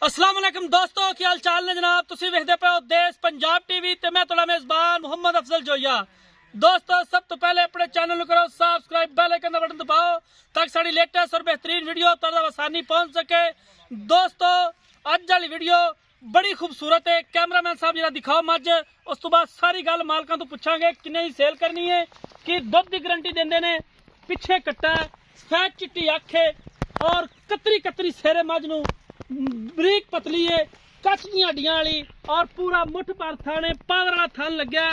अस्सलाम वालेकुम दोस्तों, की हाल चाल ने जनाब। तुसी वेखदे पे हो देश पंजाब टीवी ते मैं तुहाडा मेजबान मुहम्मद अफजल जोया। दोस्तों सब तो पहले अपने चैनल को करो सब्सक्राइब, बेल आइकन का बटन दबाओ ताकि साडी लेटेस्ट और बेहतरीन वीडियो तुहाडे तक आसानी पहुंच सके। दोस्तों अज वाली वीडियो बड़ी खूबसूरत है। कैमरामैन साहब जरा दिखाओ मज, उस तो बाद सारी गल मालकां तो पुछांगे किन्ने दी सेल करनी है, कि दुध की गारंटी देंदे ने। पिछे कट्टा है, सफेद चिट्टी अख है और कतरी कतरी सेरे मज नूं बरीक पतली है, कच दी हड्डियां वाली और पूरा मुठ पर थाने पावर वाला थन लग्या।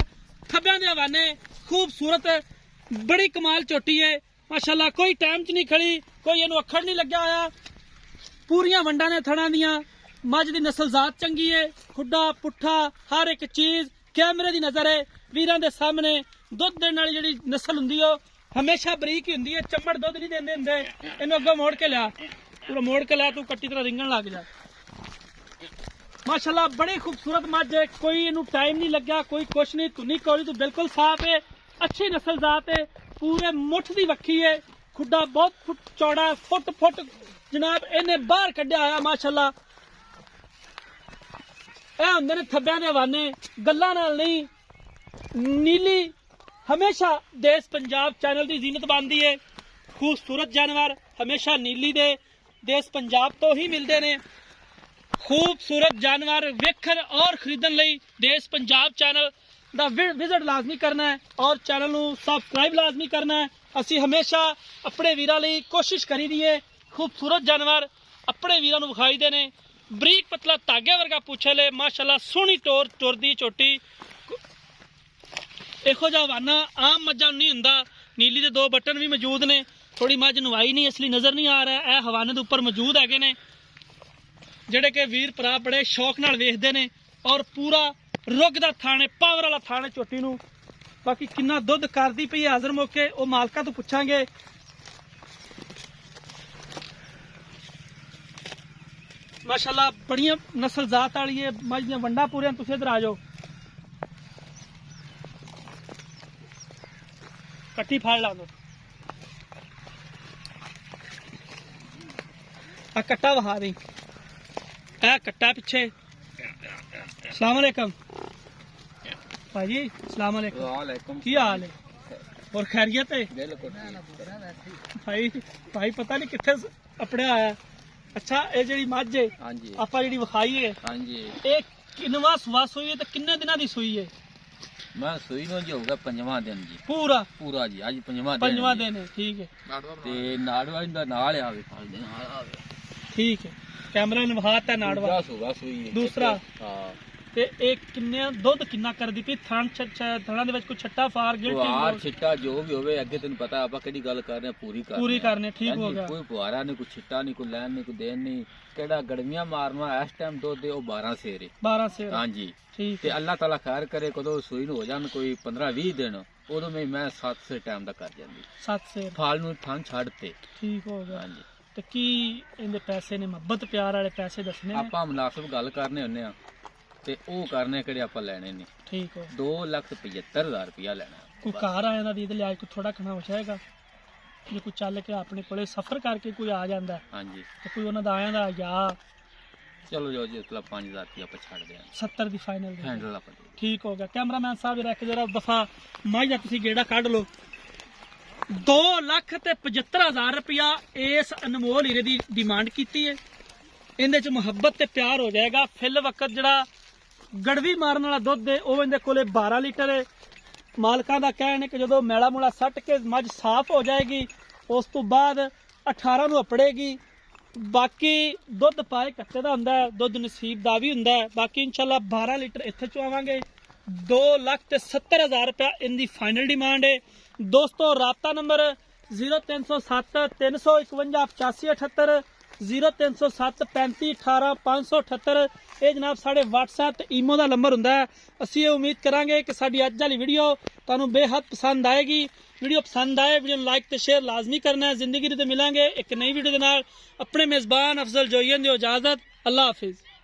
खब्बियां दे हवाने खूबसूरत बड़ी कमाल चोटी है माशाल्लाह। कोई टाइम च नहीं खड़ी, कोई इनू अखड़ नहीं लग्या होया। पूरियां वंडा ने थणा दियां। मज दी नस्ल जात चंगी है, खुड्डा पुट्ठा हर एक चीज कैमरे दी नजर है। वीरां दे सामने दुध देने वाली जिहड़ी नस्ल हुंदी है हमेशा बरीक ही हुंदी है, चम्मड़ दुध नहीं देंदे हुंदे। इनू अग्गों मोड़ के लिया, पूरा मोड़ के लिया, तू कट्टी तरह रिंगण लग जा। माशाल्लाह बड़ी खूबसूरत मज है, कोई इनू टाइम नहीं लग्या, कोई कुछ नहीं। धुनी कौड़ी तो बिल्कुल साफ है, अच्छी नस्ल जात है। पूरे मुठ दी वक्खी है, खुड्डा बहुत फुट चौड़ा है, फुट फुट जनाब इन्हें बाहर कढ़िया आया माशाल्लाह। ਇਹ ਹੁੰਦੇ ਨੇ ਥੱਬਿਆਂ ਦੇ ਹਵਾਨੇ, ਗੱਲਾਂ ਨਾਲ ਨਹੀਂ। ਨੀਲੀ ਹਮੇਸ਼ਾ ਦੇਸ਼ ਪੰਜਾਬ ਚੈਨਲ ਦੀ ਜ਼ੀਨਤ ਬਣਦੀ ਹੈ। खूबसूरत जानवर हमेशा नीली दे देश पंजाब तो ही मिलते हैं। खूबसूरत जानवर वेखण और खरीदण लई देश पंजाब चैनल दा विजिट लाजमी करना है और चैनल नूं सबसक्राइब लाजमी करना है। असी हमेशा अपने वीरां लई कोशिश करी दी है खूबसूरत जानवर अपने वीरां नूं विखाई दे ने। बरीक पतला धागे वर्गा पूछे ले माशाल्लाह, सोहनी टोर टुरदी चोटी। इहो जिहा हवाना आम मज्जां नहीं हुंदा। नीली दे दो बटन भी मौजूद ने, थोड़ी मज नवाई नहीं इसलिए नज़र नहीं आ रहा। यह हवाने के उपर मौजूद है ने जेडे के वीर भरा बड़े शौक नाल वेखदे ने। और पूरा रुग दा थाने पावर वाला थाने चोटी नूं। बाकी किन्ना दुध करदी पई हाजर मौके वो मालका तो पुछांगे। माशाल्लाह बड़ियां नस्ल जात वाली है मज दियां वंडा पूरियां। तुसीं इधर आ जाओ, कट्टी फाड़ ला दो। आ कट्टा वहा दी, ए कट्टा पिछे। अस्सलाम वालेकुम भाजी, अस्सलाम वालेकुम, की हाल है और खैरियत है? भाई भाई पता नहीं कितने अपने आया। अच्छा ये जी मझ है आप जी विखाई है, ये किनवा सुआ सूई है तो किन्ने दिनों की सूई है? मैं सुई नो जी होगा पंजवा दिन जी। पूरा पूरा जी आज पंजवा दिन है। ठीक है, ते नाड़वा इंदा नाल आवे फाल दे नाल आवे। ठीक है, कैमरा ने वहाता नाड़वा सुगा सुई है दूसरा। हां ते एक किन्ने दुध किन्ना कर दी पई थान थणा दे विच कोई छट्टा फार गिल्टी फुहार छिट्टा जो भी होवे अगे तैनूं पता आपा केड़ी गल कर रहे पूरी करने। ठीक हो गया, कोई फुहारा नहीं, कोई छिट्टा नहीं, कोई लैन नहीं, कोई देन नहीं। केड़ा गड़मियां मारना इस टाइम दुध दे 12 सेर है। 12 सेर। हां जी, ठीक ते अल्लाह ताला खैर करे कदों सूई हो जान कोई 15-20 दिन उदों में मैं 7 से टाइम दा कर जांदी 7 सेर फाल नूं थान छाड़ते। ठीक हो गया। हां जी, ते की इहदे पैसे ने मोहब्बत प्यार वाले पैसे दसने ने? आपा मुनासिब गल करने हुन्ने आ ते ओ करने केड़े आपा लैने नहीं। ठीक हो, 2,75,000 रुपया लेना। कोई घर आया दा दी लिहाज कोई थोड़ा घना हो जाएगा जे कोई चल के अपने कोले सफर करके कोई आ जांदा है हाँ जी, तो कोई उन्हां दा आया दा या चलो जो जी उसला 5,000 रुपया आप छड़ दें 70 दी फाइनल दे। हैंडल आप दे। ठीक हो गया। कैमरामैन साहब रख जरा दफा माई दा तुसी गेड़ा कढ लो। 2,75,000 रुपया इस अनमोल हीरे दी डिमांड कीती है। इहदे च मुहब्बत ते प्यार हो जाएगा। फिल वक्त जड़ा गड़वी मारन वाला दुध है वो इहदे कोले 12 लीटर है। मालकां दा कहना है कि जदों मैला मुला सट के मझ साफ हो जाएगी उस तो बाद 18 नूं अपड़ेगी। बाकी दुध पाए कच्चे दा हुंदा है, दुध नसीब दा भी हुंदा है। बाकी इंशाल्लाह 12 लीटर इत्थे चुआवांगे। 2,70,000 रुपया इनकी फाइनल डिमांड है। दोस्तों राबता नंबर 0307 351 8578 0307 35 18 578। ये जनाब साढ़े WhatsApp ते ईमो का नंबर हुंदा है। असीं उम्मीद करांगे कि साडी अज वाली वीडियो तुहानूं बेहद पसंद आएगी। वीडियो पसंद आए वीडियो लाइक ते शेयर लाजमी करना है। जिंदगी ते मिलांगे एक नई वीडियो दे नाल। अपने मेज़बान अफजल जोयन दी इजाजत। अल्लाह हाफिज़।